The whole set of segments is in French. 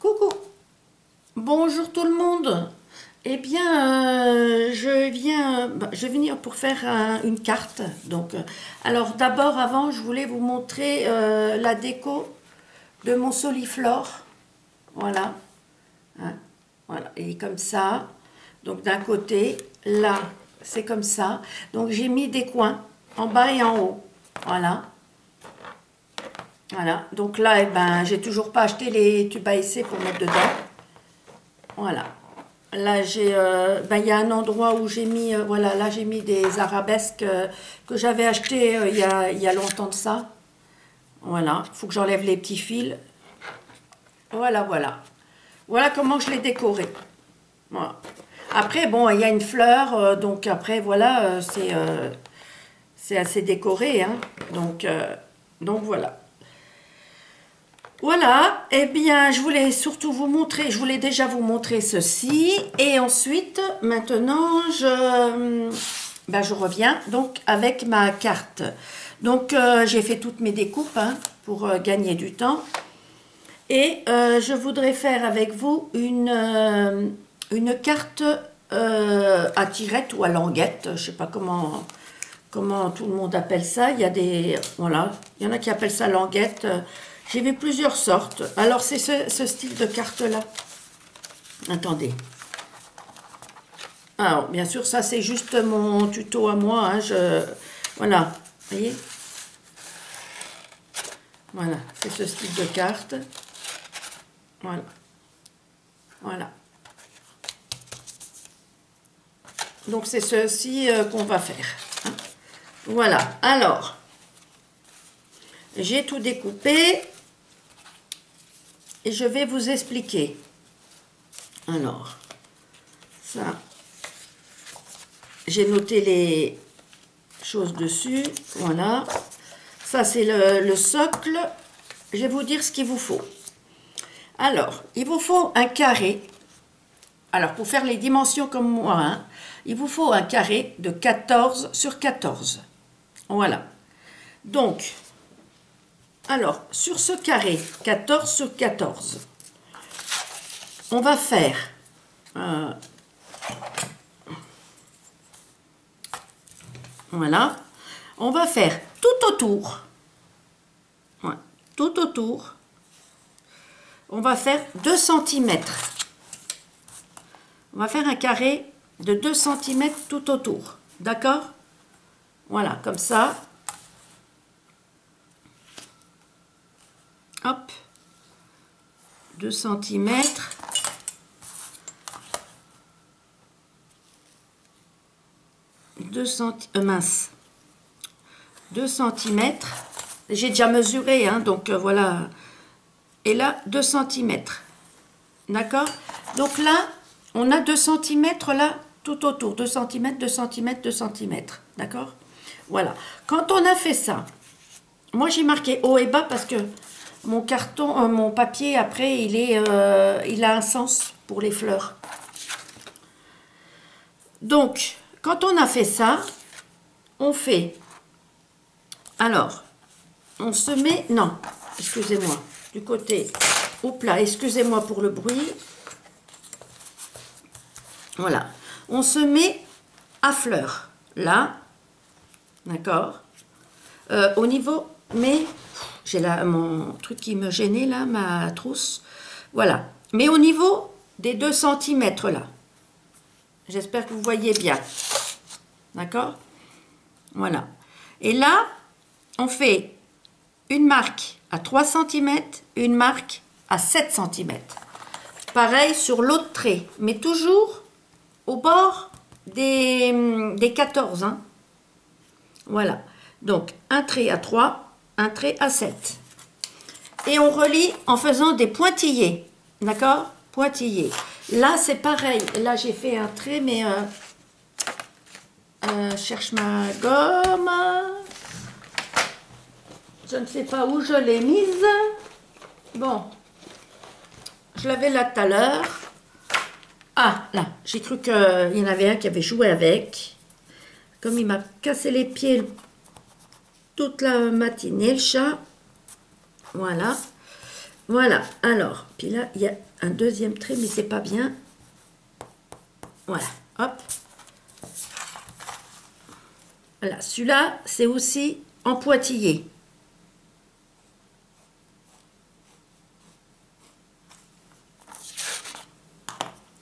Coucou, bonjour tout le monde. Eh bien, je vais venir pour faire une carte. Donc, alors d'abord, avant, je voulais vous montrer la déco de mon soliflore. Voilà, hein, voilà, et comme ça. Donc d'un côté, là, c'est comme ça. Donc j'ai mis des coins en bas et en haut. Voilà. Voilà, donc là, eh ben, j'ai toujours pas acheté les tubes à essai pour mettre dedans. Voilà. Là, il y a un endroit où j'ai mis, voilà, là j'ai mis des arabesques que j'avais acheté il y a longtemps de ça. Voilà, il faut que j'enlève les petits fils. Voilà, voilà. Voilà comment je l'ai décoré. Voilà. Après, bon, il y a une fleur, donc après, voilà, c'est assez décoré, hein. Donc voilà. Voilà, eh bien, je voulais surtout vous montrer, je voulais déjà vous montrer ceci. Et ensuite, maintenant, je reviens donc avec ma carte. Donc, j'ai fait toutes mes découpes hein, pour gagner du temps. Et je voudrais faire avec vous une carte à tirette ou à languette. Je ne sais pas comment tout le monde appelle ça. Il y a voilà, il y en a qui appellent ça languette. J'ai vu plusieurs sortes. Alors, c'est ce style de carte-là. Attendez. Alors, bien sûr, ça, c'est juste mon tuto à moi. Hein, voilà. Vous voyez? Voilà. C'est ce style de carte. Voilà. Voilà. Donc, c'est ceci qu'on va faire. Hein. Voilà. Alors, j'ai tout découpé. Et je vais vous expliquer. Alors, ça, j'ai noté les choses dessus. Voilà. Ça, c'est le socle. Je vais vous dire ce qu'il vous faut. Alors, il vous faut un carré. Alors, pour faire les dimensions comme moi, hein, il vous faut un carré de 14 sur 14. Voilà. Donc, alors, sur ce carré, 14 sur 14, on va faire voilà, on va faire tout autour, ouais, tout autour, on va faire 2 cm. On va faire un carré de 2 cm tout autour, d'accord? Voilà, comme ça. Hop, 2 cm. Mince. 2 cm. J'ai déjà mesuré, hein, donc voilà. Et là, 2 cm. D'accord? Donc là, on a 2 cm là, tout autour. 2 cm, 2 cm, 2 cm. D'accord? Voilà. Quand on a fait ça, moi j'ai marqué haut et bas parce que mon carton, mon papier, après, il a un sens pour les fleurs. Donc, quand on a fait ça, on fait... Alors, on se met... Non, excusez-moi. Du côté... Oups là, excusez-moi pour le bruit. Voilà. On se met à fleur. Là. D'accord. Au niveau... Mais... J'ai là mon truc qui me gênait, là, ma trousse. Voilà. Mais au niveau des 2 cm, là. J'espère que vous voyez bien. D'accord? Voilà. Et là, on fait une marque à 3 cm, une marque à 7 cm. Pareil sur l'autre trait, mais toujours au bord des 14. Hein. Voilà. Donc, un trait à 3, un trait à 7. Et on relie en faisant des pointillés. D'accord? Pointillés. Là, c'est pareil. Là, j'ai fait un trait, mais... cherche ma gomme. Je ne sais pas où je l'ai mise. Bon. Je l'avais là tout à l'heure. Ah, là. J'ai cru qu'il y en avait un qui avait joué avec. Comme il m'a cassé les pieds toute la matinée, le chat. Voilà. Voilà, alors, puis là, il y a un deuxième trait, mais c'est pas bien. Voilà, hop. Voilà, celui-là, c'est aussi en pointillé.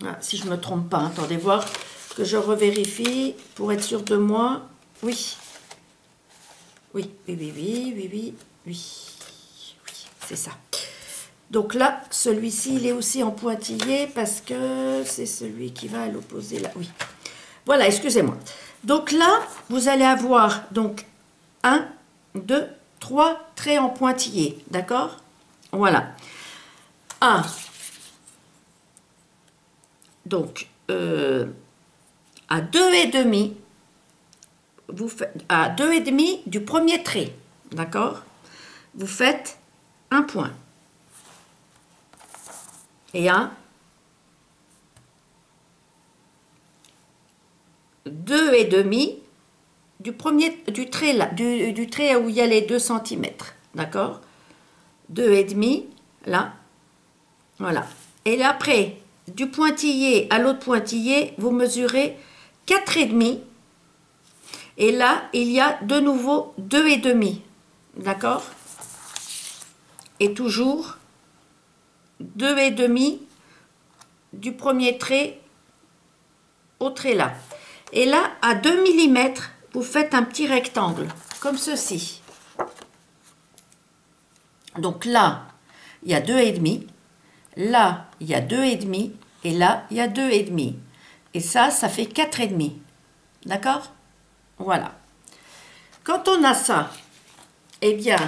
Ah, si je ne me trompe pas, attendez voir que je revérifie pour être sûr de moi. Oui. Oui, oui, oui, oui, oui, oui, oui. Oui, c'est ça. Donc là, celui-ci, il est aussi en pointillé parce que c'est celui qui va à l'opposé là. Oui. Voilà, excusez-moi. Donc là, vous allez avoir donc 1, 2, 3 traits en pointillé. D'accord? Voilà. 1. Donc, à 2,5, vous faites à 2,5 du premier trait. D'accord? Vous faites un point. Et un 2,5 du trait là, du trait où il y a les 2 cm. D'accord? 2,5 là. Voilà. Et après, du pointillé à l'autre pointillé, vous mesurez 4,5. Et là, il y a de nouveau 2,5. D'accord? Et toujours 2,5 du premier trait au trait là. Et là, à 2 mm, vous faites un petit rectangle, comme ceci. Donc là, il y a 2,5. Là, il y a 2,5. Et là, il y a 2,5. Et ça fait 4,5. D'accord? Voilà. Quand on a ça, eh bien,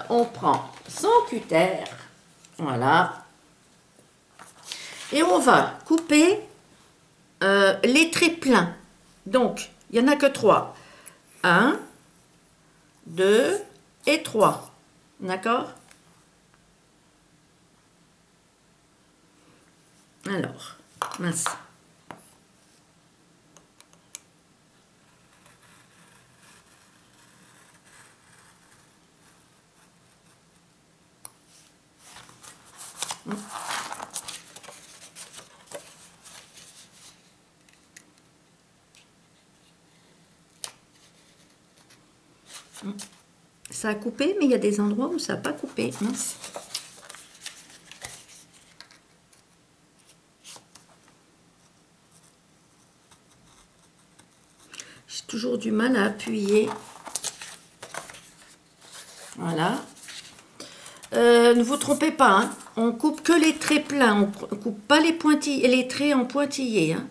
on prend son cutter. Voilà. Et on va couper les traits pleins. Donc, il n'y en a que 3. 1, 2 et 3. D'accord? Alors, mince. Ça a coupé, mais il y a des endroits où ça n'a pas coupé. Mince. J'ai toujours du mal à appuyer. Voilà. Ne vous trompez pas, hein. On coupe que les traits pleins, on ne coupe pas les pointillés, les traits en pointillés. Hein.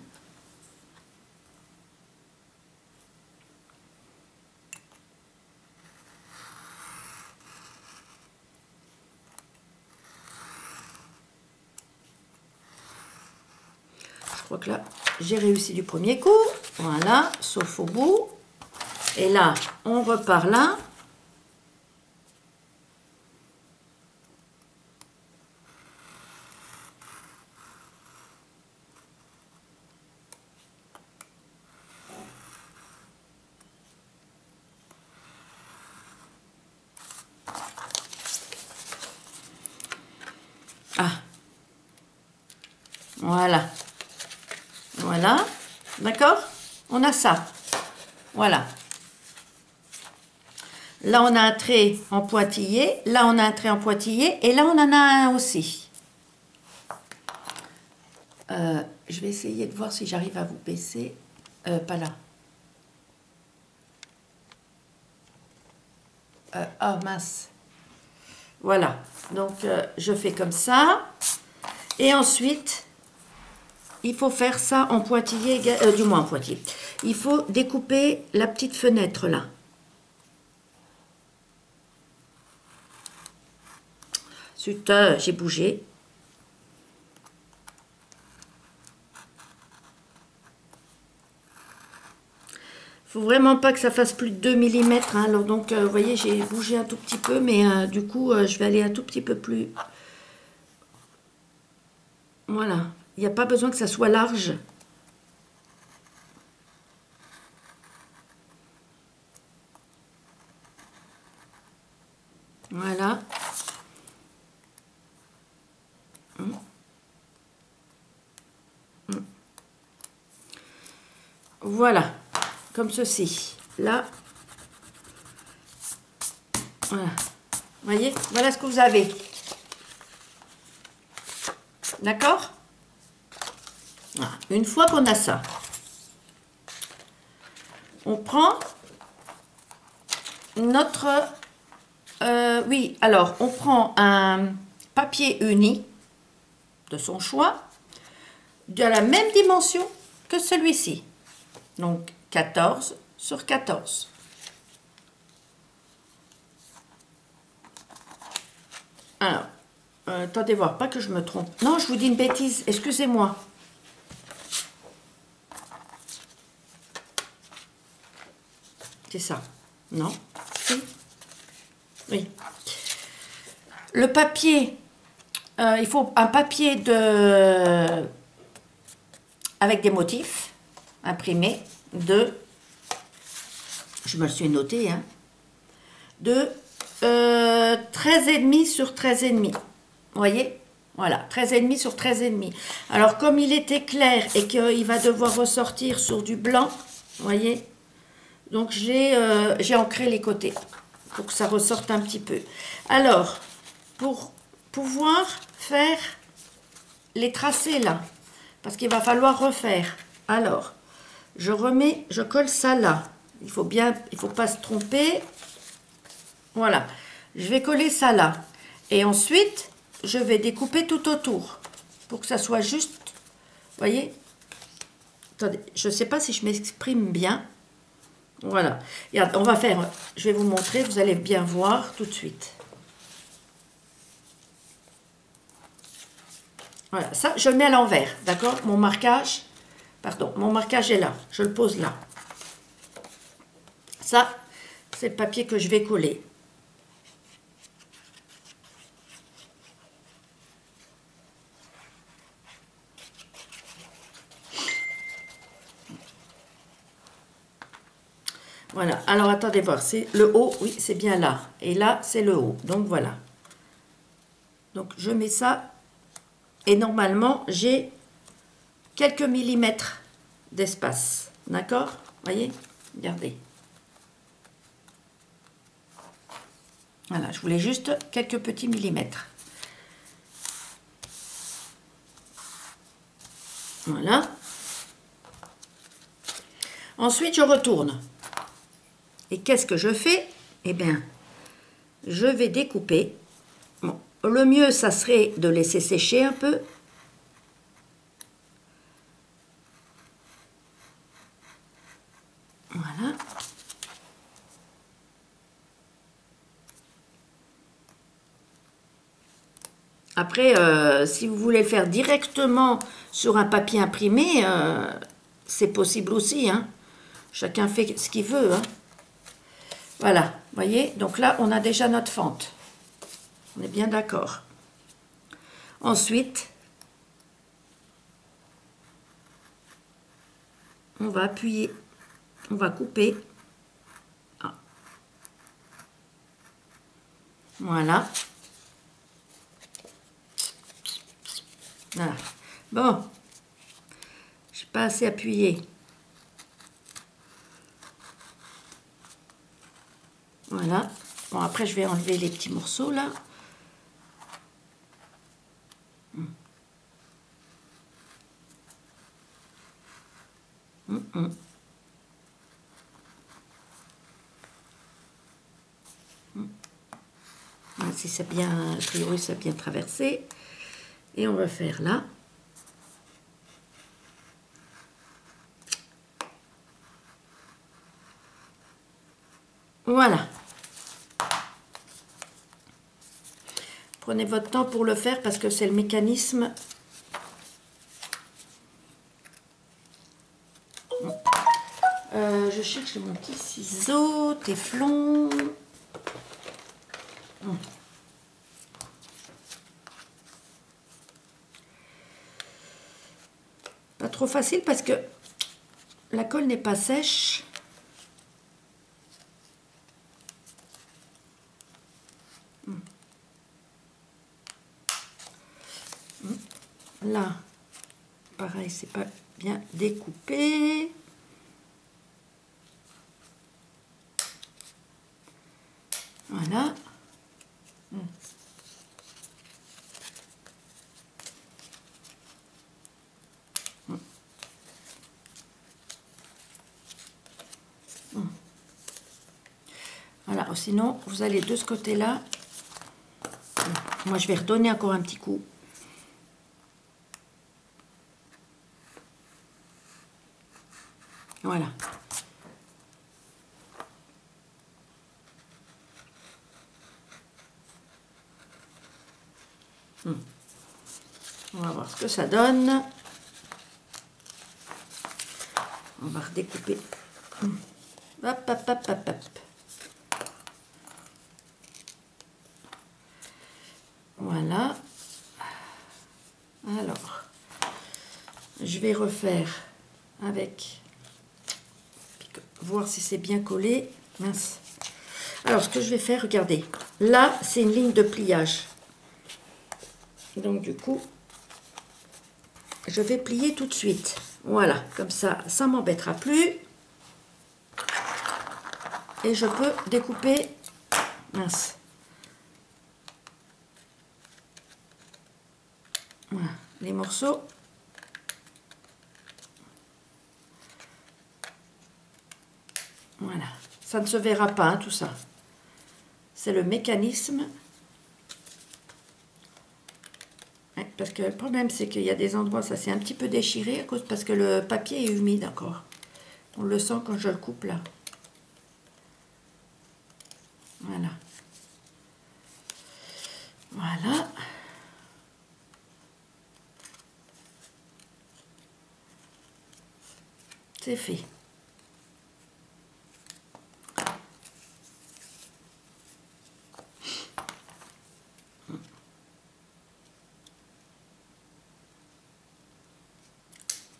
Je crois que là, j'ai réussi du premier coup. Voilà, sauf au bout. Et là, on repart là. Ah, voilà. Voilà, d'accord? On a ça. Voilà. Là, on a un trait en pointillé. Là, on a un trait en pointillé. Et là, on en a un aussi. Je vais essayer de voir si j'arrive à vous baisser. Pas là. Ah, mince. Voilà. Donc, je fais comme ça. Et ensuite, il faut faire ça en pointillé, du moins en pointillé. Il faut découper la petite fenêtre là. Zut, j'ai bougé. Faut vraiment pas que ça fasse plus de 2 mm. Hein. Alors donc, vous voyez, j'ai bougé un tout petit peu, mais du coup, je vais aller un tout petit peu plus. Voilà. Il n'y a pas besoin que ça soit large. Voilà. Voilà, comme ceci. Là, voilà. Vous voyez, voilà ce que vous avez. D'accord? Voilà. Une fois qu'on a ça, on prend notre... oui, alors, on prend un papier uni de son choix, de la même dimension que celui-ci. Donc, 14 sur 14. Alors, attendez voir, pas que je me trompe. Non, je vous dis une bêtise, excusez-moi. C'est ça. Non? Si? Oui. Le papier, il faut un papier avec des motifs imprimés de, je me le suis noté, hein, de 13,5 sur 13,5. Vous voyez? Voilà, 13,5 sur 13,5. Alors, comme il était clair et qu'il va devoir ressortir sur du blanc, vous voyez? Donc, j'ai ancré les côtés pour que ça ressorte un petit peu. Alors, pour pouvoir faire les tracés là, parce qu'il va falloir refaire. Alors, je colle ça là. Il faut pas se tromper. Voilà, je vais coller ça là. Et ensuite, je vais découper tout autour pour que ça soit juste. Vous voyez? Attendez, je ne sais pas si je m'exprime bien. Voilà. Et on va faire, je vais vous montrer, vous allez bien voir tout de suite. Voilà, ça, je le mets à l'envers, d'accord? Mon marquage est là. Je le pose là. Ça, c'est le papier que je vais coller. Voilà, alors attendez voir, c'est le haut, oui, c'est bien là. Et là, c'est le haut, donc voilà. Donc, je mets ça, et normalement, j'ai quelques millimètres d'espace, d'accord? Voyez? Regardez. Voilà, je voulais juste quelques petits millimètres. Voilà. Ensuite, je retourne. Et qu'est-ce que je fais? Eh bien, je vais découper. Bon, le mieux, ça serait de laisser sécher un peu. Voilà. Après, si vous voulez le faire directement sur un papier imprimé, c'est possible aussi, hein. Chacun fait ce qu'il veut, hein. Voilà, vous voyez, donc là, on a déjà notre fente. On est bien d'accord. Ensuite, on va appuyer, on va couper. Ah. Voilà. Voilà. Bon, je n'ai pas assez appuyé. Voilà. Bon, après, je vais enlever les petits morceaux, là. Voilà, si c'est bien, a priori, ça a bien traversé. Et on va faire là. Voilà. Prenez votre temps pour le faire parce que c'est le mécanisme. Je cherche mon petit ciseau, téflon. Pas trop facile parce que la colle n'est pas sèche. là, pareil, c'est pas bien découpé. Voilà. Voilà, sinon vous allez de ce côté-là. Moi je vais redonner encore un petit coup. Voilà. On va voir ce que ça donne. On va redécouper. Hop, hop, hop, hop, hop. Voilà. Alors, je vais refaire avec, voir si c'est bien collé. Mince. Alors, ce que je vais faire, regardez. Là, c'est une ligne de pliage. Donc, du coup, je vais plier tout de suite. Voilà, comme ça ne m'embêtera plus. Et je peux découper, mince. Voilà, les morceaux. Voilà, ça ne se verra pas, hein, tout ça. C'est le mécanisme. Ouais, parce que le problème, c'est qu'il y a des endroits, ça s'est un petit peu déchiré à cause, parce que le papier est humide encore. On le sent quand je le coupe là. Voilà. Voilà. C'est fait.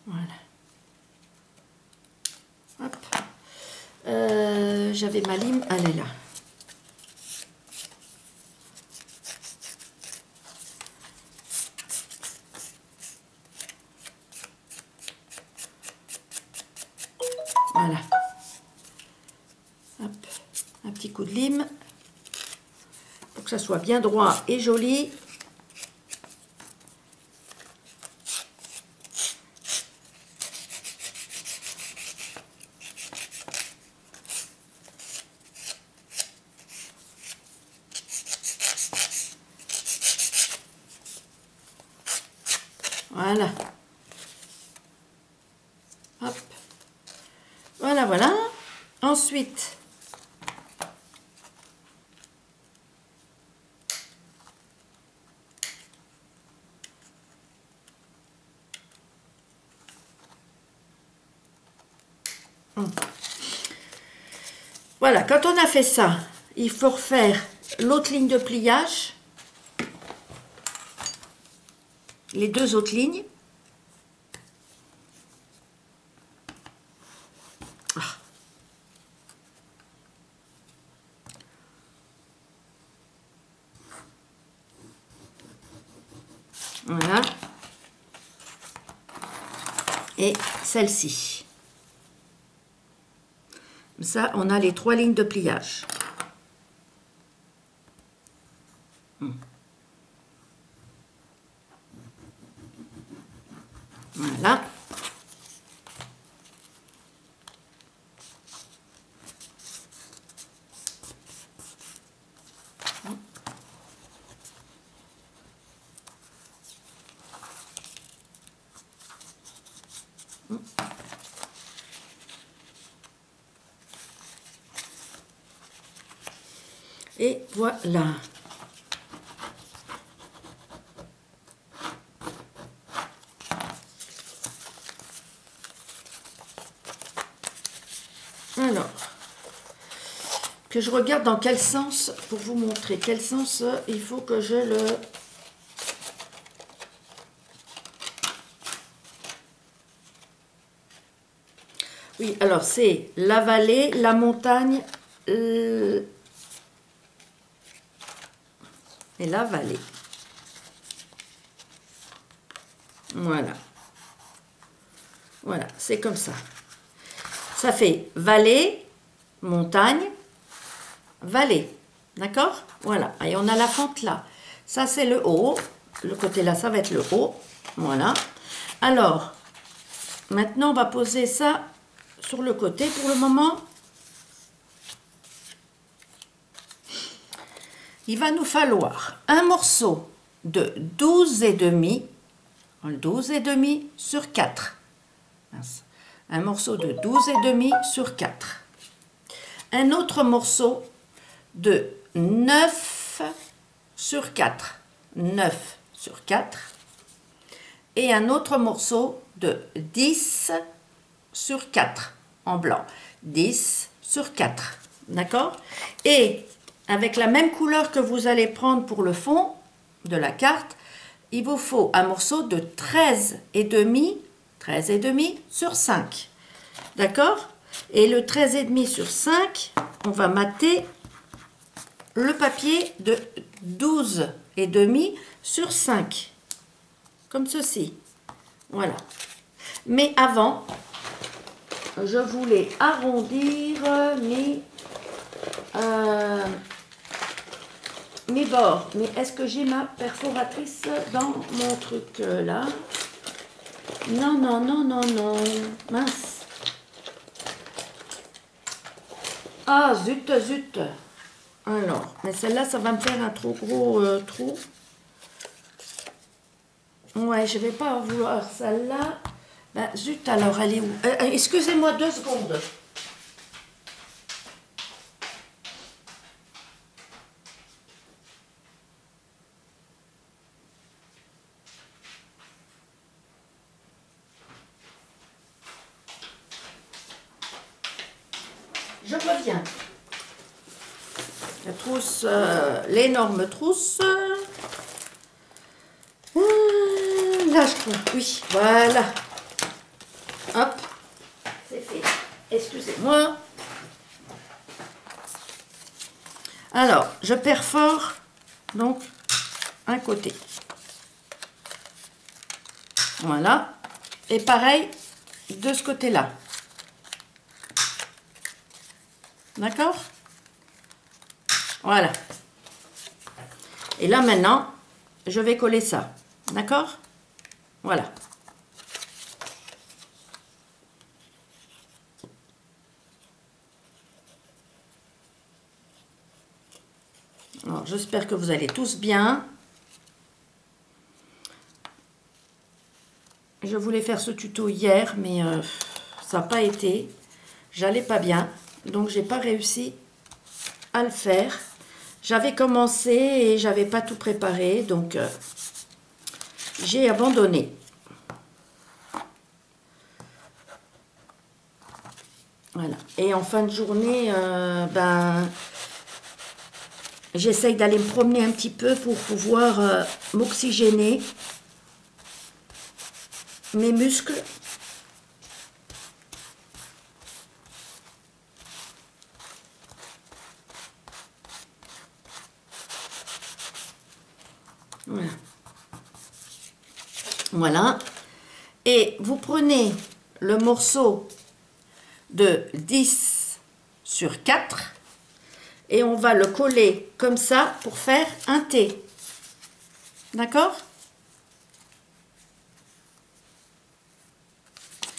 Voilà. Hop. J'avais ma lime, elle est là. Voilà. Hop. Un petit coup de lime pour que ça soit bien droit et joli. Voilà. Hop. Voilà, voilà. Ensuite, voilà, quand on a fait ça, il faut refaire l'autre ligne de pliage, les deux autres lignes. Voilà. Et celle-ci. Ça, on a les trois lignes de pliage. Voilà. Et voilà. Alors, que je regarde dans quel sens, pour vous montrer quel sens il faut que je le... Oui, alors c'est la vallée, la montagne et la vallée. Voilà. Voilà, c'est comme ça. Ça fait vallée, montagne, vallée. D'accord? Voilà. Et on a la fente là. Ça, c'est le haut. Le côté là, ça va être le haut. Voilà. Alors, maintenant, on va poser ça sur le côté pour le moment. Il va nous falloir un morceau de 12,5, 12,5 sur 4. Un morceau de 12,5 sur 4. Un autre morceau de 9 sur 4. 9 sur 4. Et un autre morceau de 10 sur 4 en blanc. 10 sur 4. D'accord? Et avec la même couleur que vous allez prendre pour le fond de la carte, il vous faut un morceau de 13,5 sur 5. D'accord? Et le 13,5 sur 5, on va mater le papier de 12,5 sur 5. Comme ceci. Voilà. Mais avant, je voulais arrondir mes bords. Mais est-ce que j'ai ma perforatrice dans mon truc là? Non, non, non, non, non. Mince. Ah, zut, zut. Alors, mais celle-là, ça va me faire un trop gros trou. Ouais, je vais pas en vouloir celle-là. Ben, zut, alors, elle est où? Excusez-moi 2 secondes. Je reviens. La trousse, l'énorme trousse. Là, je crois. Oui, voilà. Hop. C'est fait. Excusez-moi. Alors, je perfore donc un côté. Voilà. Et pareil de ce côté-là. D'accord? Voilà. Et là, maintenant, je vais coller ça. D'accord? Voilà. Alors, j'espère que vous allez tous bien. Je voulais faire ce tuto hier, mais ça n'a pas été. J'allais pas bien, donc j'ai pas réussi à le faire. J'avais commencé et j'avais pas tout préparé, donc j'ai abandonné. Voilà. Et en fin de journée, ben, j'essaye d'aller me promener un petit peu pour pouvoir m'oxygéner mes muscles. Voilà. Voilà. Et vous prenez le morceau de 10 sur 4 et on va le coller comme ça pour faire un T. D'accord?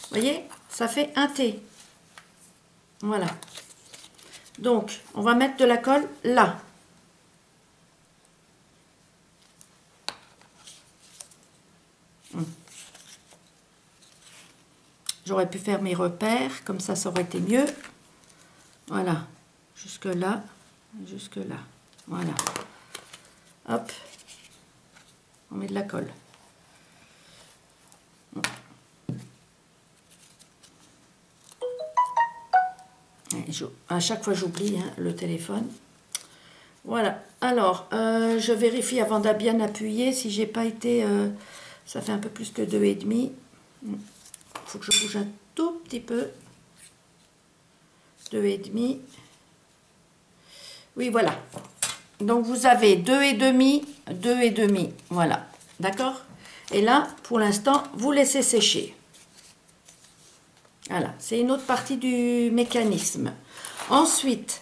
Vous voyez? Ça fait un T. Voilà. Donc, on va mettre de la colle là. J'aurais pu faire mes repères, comme ça aurait été mieux. Voilà, jusque là, jusque là. Voilà. Hop, on met de la colle. À chaque fois, j'oublie hein, le téléphone. Voilà. Alors, je vérifie avant de bien appuyer si j'ai pas été... ça fait un peu plus que 2,5. Il faut que je bouge un tout petit peu. 2,5. Oui, voilà. Donc, vous avez 2,5, 2,5. Voilà. D'accord? Et là, pour l'instant, vous laissez sécher. Voilà, c'est une autre partie du mécanisme. Ensuite,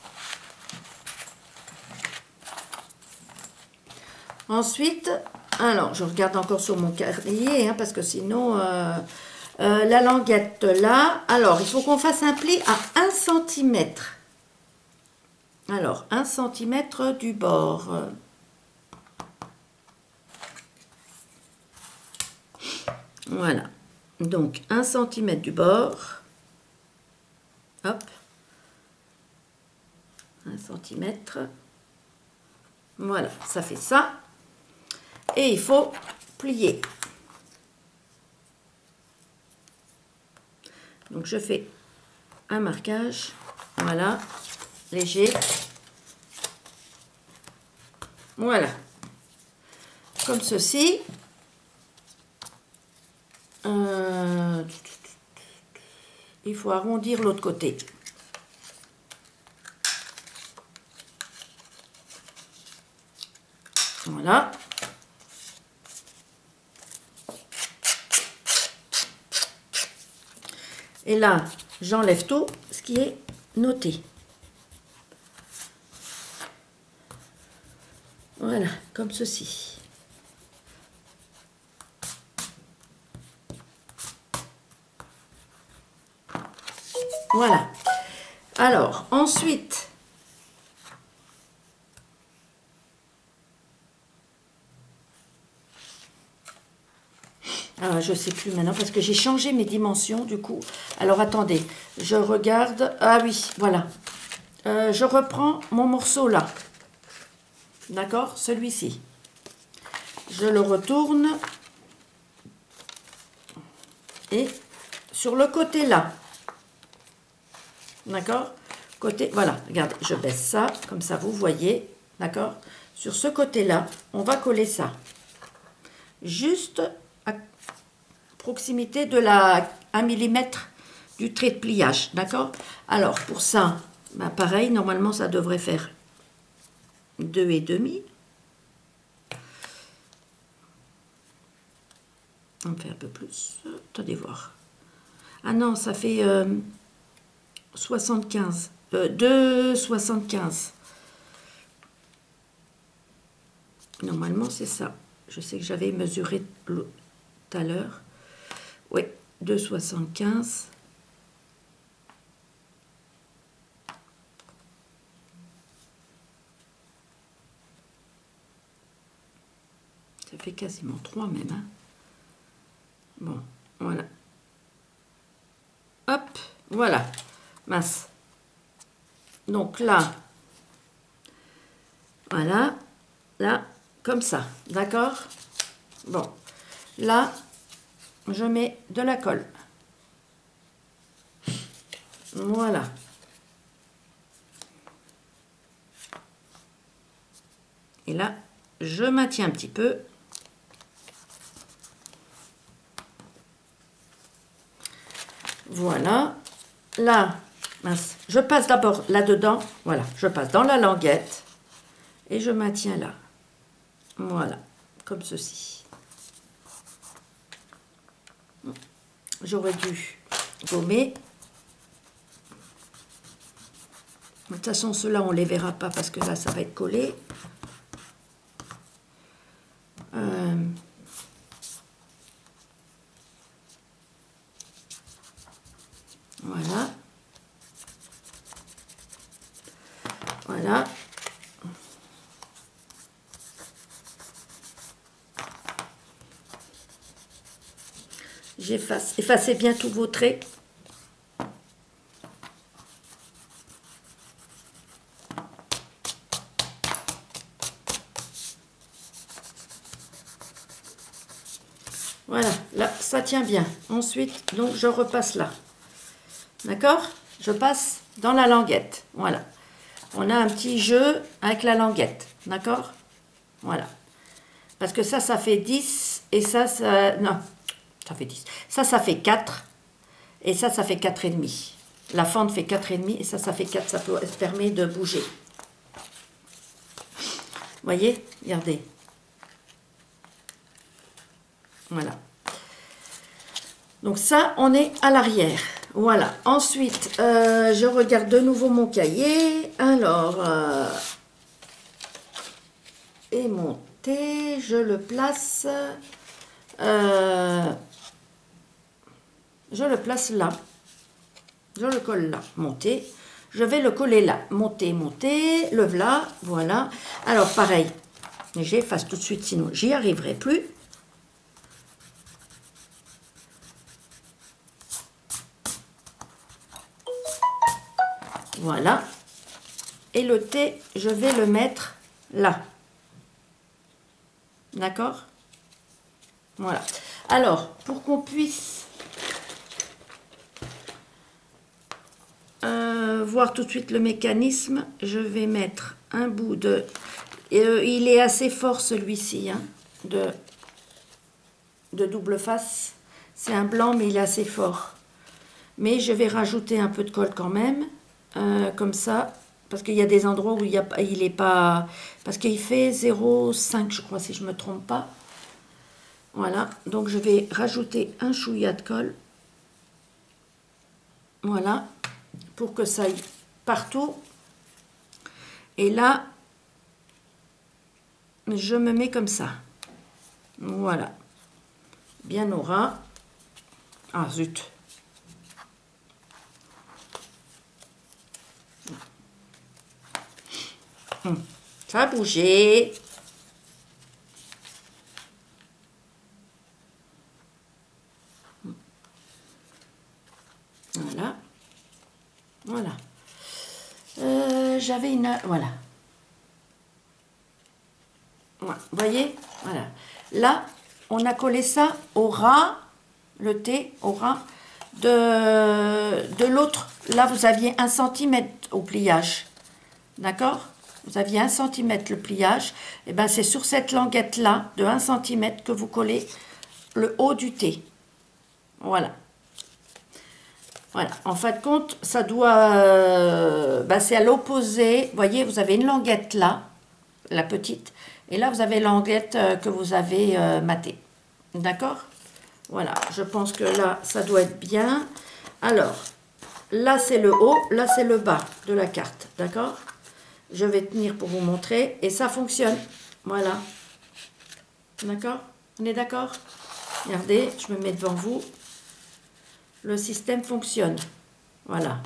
alors, je regarde encore sur mon carrier, hein, parce que sinon, la languette là. Alors, il faut qu'on fasse un pli à 1 cm. Alors, 1 cm du bord. Voilà. Donc, 1 cm du bord. Hop. 1 cm. Voilà, ça fait ça. Et il faut plier. Donc, je fais un marquage. Voilà. Léger. Voilà. Comme ceci. Il faut arrondir l'autre côté. Voilà. Et là, j'enlève tout ce qui est noté. Voilà, comme ceci. Voilà. Alors, ensuite, je ne sais plus maintenant parce que j'ai changé mes dimensions du coup. Alors, attendez, je regarde. Ah oui, voilà. Je reprends mon morceau là. D'accord? Celui-ci. Je le retourne. Et sur le côté là. D'accord? Côté, voilà, regardez, je baisse ça, comme ça vous voyez. D'accord? Sur ce côté-là, on va coller ça. Juste à proximité de la 1 mm du trait de pliage. D'accord? Alors, pour ça, bah, pareil, normalement, ça devrait faire 2,5. On fait un peu plus. Attendez voir. Ah non, ça fait 75. 2,75. Normalement, c'est ça. Je sais que j'avais mesuré tout à l'heure. Oui, 2,75. Ça fait quasiment 3 même. Hein. Bon, voilà. Hop, voilà. Mince. Donc là, voilà. Là, comme ça. D'accord? Bon. Là, je mets de la colle. Voilà. Et là, je maintiens un petit peu. Voilà. Là, mince, je passe d'abord là-dedans. Voilà, je passe dans la languette. Et je maintiens là. Voilà, comme ceci. J'aurais dû gommer. De toute façon, ceux-là, on ne les verra pas parce que là, ça va être collé. Voilà. Voilà. J'efface. Effacez bien tous vos traits. Voilà, là, ça tient bien. Ensuite, donc, je repasse là. D'accord? Je passe dans la languette. Voilà. On a un petit jeu avec la languette. D'accord? Voilà. Parce que ça fait 10. Et ça, non, ça fait 10. Ça fait 4. Et ça fait 4,5. La fente fait 4,5 et ça fait 4. Ça permet de bouger. Vous voyez? Regardez. Voilà. Donc ça, on est à l'arrière. Voilà. Ensuite, je regarde de nouveau mon cahier. Alors, aimanté, je le place. Je le place là. Je le colle là. Monter. Je vais le coller là. Monter, monter. Le voilà. Voilà. Alors, pareil. J'efface tout de suite, sinon j'y arriverai plus. Voilà. Et le T, je vais le mettre là. D'accord? Voilà. Alors, pour qu'on puisse voir tout de suite le mécanisme, je vais mettre un bout de... il est assez fort celui-ci, hein, de double face. C'est un blanc, mais il est assez fort. Mais je vais rajouter un peu de colle quand même, comme ça, parce qu'il y a des endroits où il est pas... Parce qu'il fait 0,5, je crois, si je ne me trompe pas. Voilà, donc je vais rajouter un chouïa de colle. Voilà, pour que ça aille partout. Et là, je me mets comme ça. Voilà. Bien au ras. Ah, zut. Ça a bougé. Voilà. Voilà. J'avais une... Voilà. Voilà. Vous voyez? Voilà. Là, on a collé ça au ras, le T au ras de l'autre. Là, vous aviez 1 cm au pliage. D'accord? Vous aviez 1 cm le pliage. Et bien, c'est sur cette languette-là, de 1 cm, que vous collez le haut du T. Voilà. Voilà, en fin de compte, ça doit... c'est à l'opposé. Vous voyez, vous avez une languette là, la petite. Et là, vous avez la languette que vous avez matée. D'accord? Voilà, je pense que là, ça doit être bien. Alors, là, c'est le haut, là, c'est le bas de la carte. D'accord? Je vais tenir pour vous montrer. Et ça fonctionne. Voilà. D'accord? On est d'accord? Regardez, je me mets devant vous. Le système fonctionne. Voilà.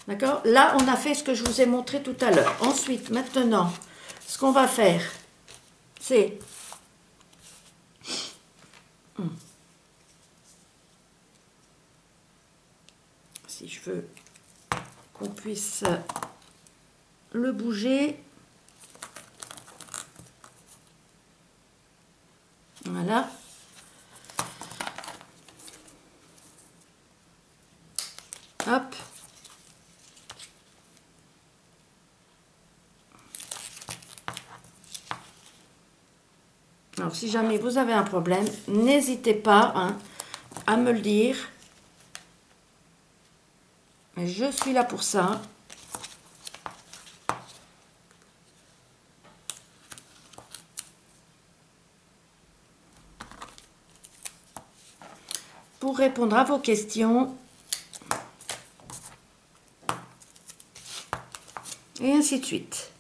D'accord? Là, on a fait ce que je vous ai montré tout à l'heure. Ensuite, maintenant, ce qu'on va faire, c'est... Si je veux qu'on puisse le bouger. Voilà. Hop. Alors, si jamais vous avez un problème, n'hésitez pas à me le dire. Je suis là pour ça. Pour répondre à vos questions. Et ainsi de suite.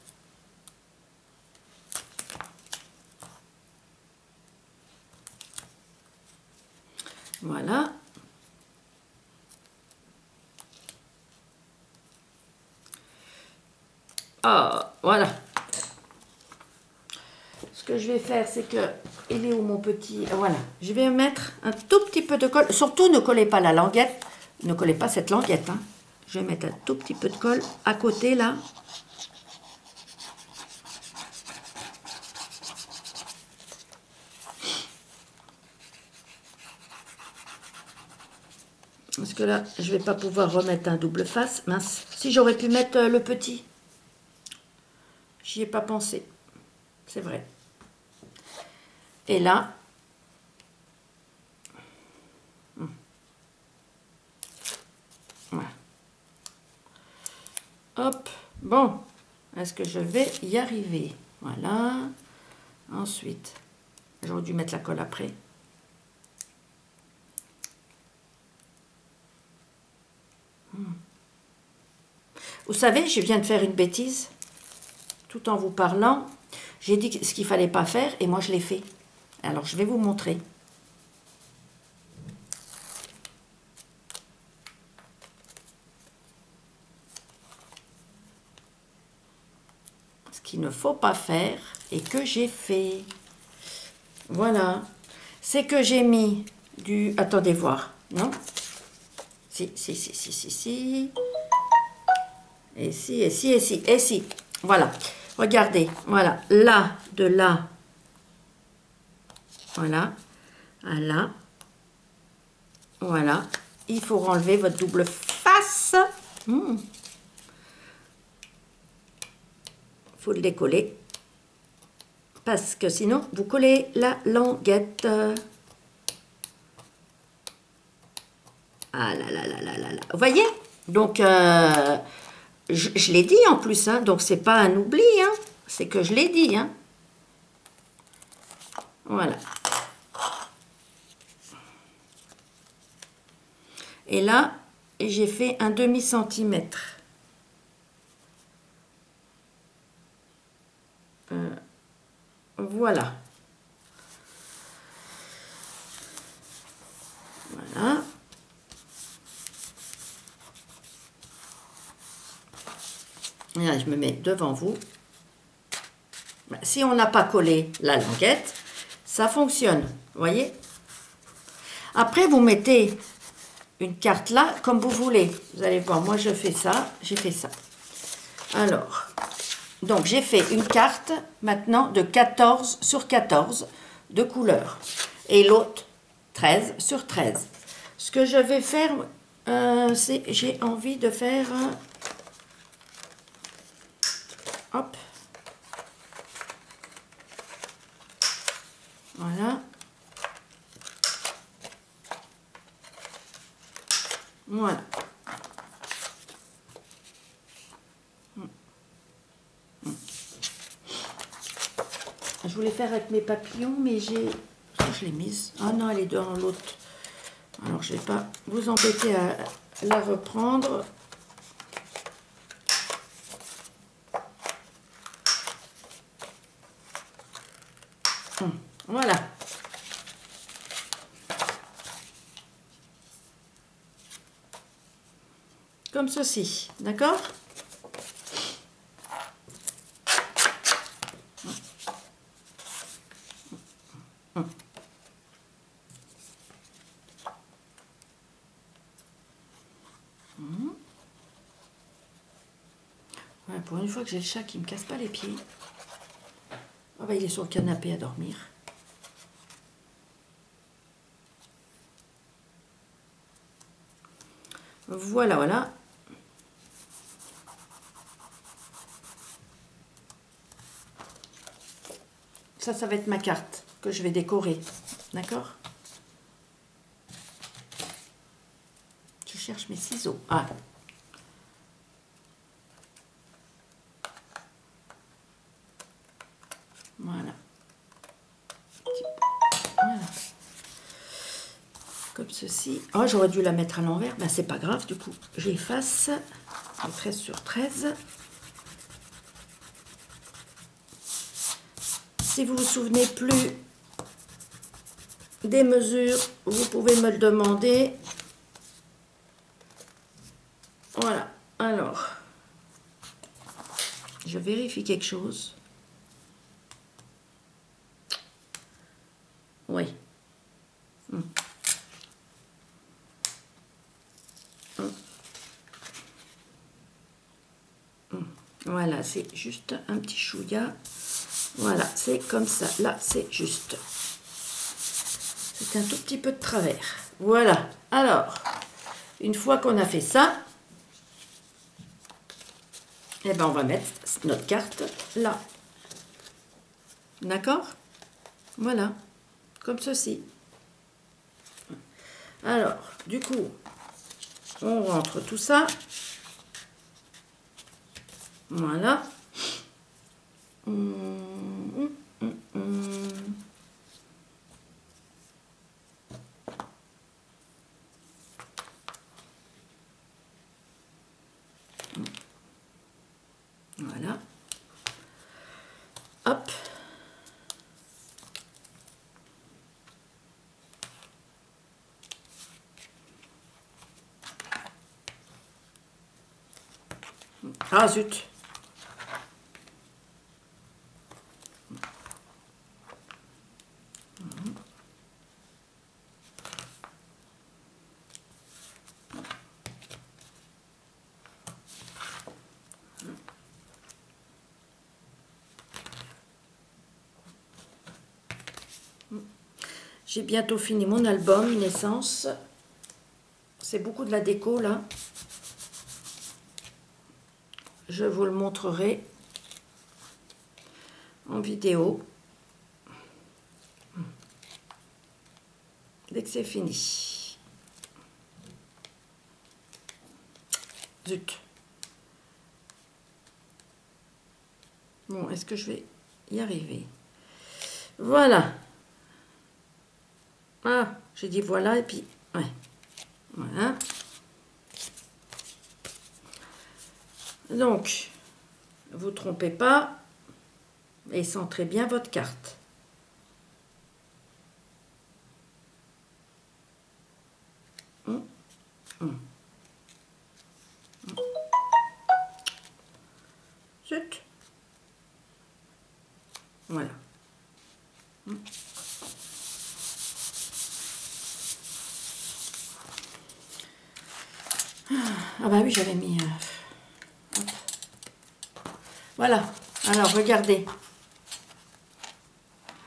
Voilà. Ah, voilà. Ce que je vais faire, c'est que... Il est où mon petit... Voilà. Je vais mettre un tout petit peu de colle. Surtout, ne collez pas la languette. Ne collez pas cette languette. Hein. Je vais mettre un tout petit peu de colle à côté, là. Parce que là, je ne vais pas pouvoir remettre un double face. Mince. Si j'aurais pu mettre le petit. J'y ai pas pensé. C'est vrai. Et là. Voilà. Hop. Bon. Est-ce que je vais y arriver? Voilà. Ensuite, j'aurais dû mettre la colle après. Vous savez, je viens de faire une bêtise, tout en vous parlant. J'ai dit ce qu'il ne fallait pas faire, et moi je l'ai fait. Alors, je vais vous montrer. Ce qu'il ne faut pas faire, et que j'ai fait. Voilà. C'est que j'ai mis du... Attendez voir, non? Si. Et si, et si, et si, et si. Voilà. Regardez, voilà. Là, de là. Voilà. À là. Voilà. Il faut enlever votre double face. Faut le décoller. Parce que sinon, vous collez la languette. Ah là là là là là là. Vous voyez? Donc, je l'ai dit en plus, hein, donc c'est pas un oubli, hein, c'est que je l'ai dit. Hein. Voilà. Et là, j'ai fait un demi-centimètre. Voilà. Voilà. Et là, je me mets devant vous. Si on n'a pas collé la languette, ça fonctionne. Vous voyez? Après, vous mettez une carte là, comme vous voulez. Vous allez voir, moi je fais ça, j'ai fait ça. Alors, donc j'ai fait une carte maintenant de 14 sur 14 de couleur. Et l'autre, 13 sur 13. Ce que je vais faire, c'est, j'ai envie de faire... hop. Voilà. Voilà. Je voulais faire avec mes papillons, mais j'ai... Je l'ai mise. Ah non, elle est dans l'autre. Alors, je ne vais pas vous embêter à la reprendre. Voilà. Comme ceci, d'accord? Ouais, pour une fois que j'ai le chat qui ne me casse pas les pieds. Oh bah, il est sur le canapé à dormir. Voilà, voilà. Ça va être ma carte que je vais décorer. D'accord? Je cherche mes ciseaux. Ah. Voilà. Voilà. Comme ceci. Oh, j'aurais dû la mettre à l'envers. Ben, c'est pas grave, du coup. J'efface. 13 sur 13. Si vous vous souvenez plus des mesures, vous pouvez me le demander. Voilà. Alors, je vérifie quelque chose. Oui. Voilà, c'est juste un petit chouïa. Voilà, c'est comme ça. Là, c'est juste. C'est un tout petit peu de travers. Voilà. Alors, une fois qu'on a fait ça, eh ben, on va mettre notre carte là. D'accord? Voilà. Comme ceci. Alors, du coup, on rentre tout ça. Voilà. Ah zut. J'ai bientôt fini mon album Naissance. C'est beaucoup de la déco là. Je vous le montrerai en vidéo dès que c'est fini. Zut. Bon, est-ce que je vais y arriver? Voilà. Ah, j'ai dit voilà et puis, ouais. Voilà. Donc, vous trompez pas et centrez bien votre carte. Zut. Voilà. Ah bah oui, j'avais mis... Voilà. Alors, regardez.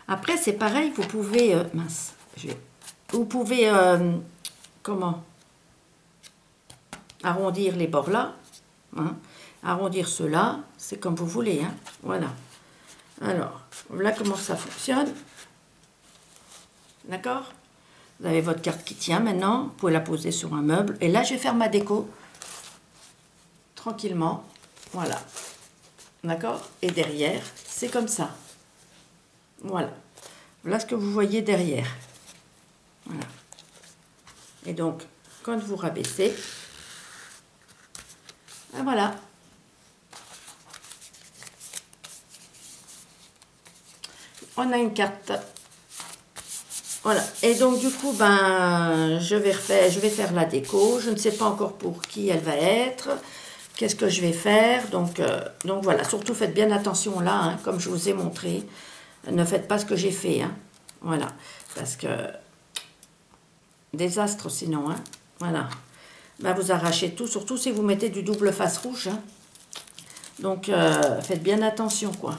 Après, c'est pareil, vous pouvez... mince. Vous pouvez... comment? Arrondir les bords là. Hein, arrondir ceux-là. C'est comme vous voulez. Hein, voilà. Alors, voilà comment ça fonctionne. D'accord? Vous avez votre carte qui tient maintenant. Vous pouvez la poser sur un meuble. Et là, je vais faire ma déco. Tranquillement. Voilà. D'accord? Et derrière, c'est comme ça. Voilà. Voilà ce que vous voyez derrière. Voilà. Et donc, quand vous rabaissez, voilà. On a une carte. Voilà. Et donc, du coup, ben, je vais faire la déco. Je ne sais pas encore pour qui elle va être. Qu'est-ce que je vais faire? Donc voilà. Surtout, faites bien attention là, hein, comme je vous ai montré. Ne faites pas ce que j'ai fait. Hein. Voilà. Parce que... désastre sinon. Hein. Voilà. Ben, vous arrachez tout. Surtout si vous mettez du double face rouge. Hein. Donc, faites bien attention, quoi.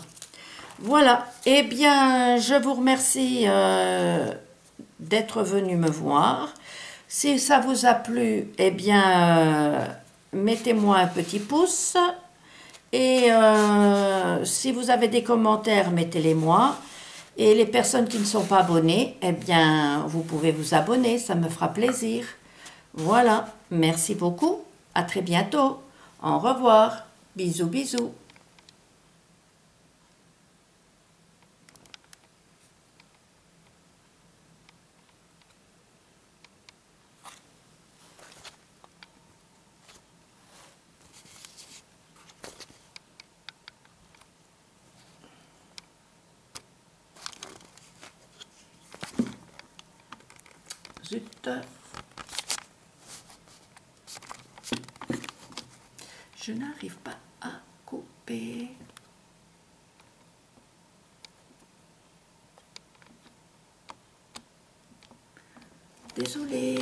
Voilà. Eh bien, je vous remercie d'être venu me voir. Si ça vous a plu, eh bien, mettez-moi un petit pouce. Et si vous avez des commentaires, mettez-les moi. Et les personnes qui ne sont pas abonnées, eh bien, vous pouvez vous abonner, ça me fera plaisir. Voilà, merci beaucoup, à très bientôt. Au revoir, bisous, bisous. Zut. Je n'arrive pas à couper. Désolée.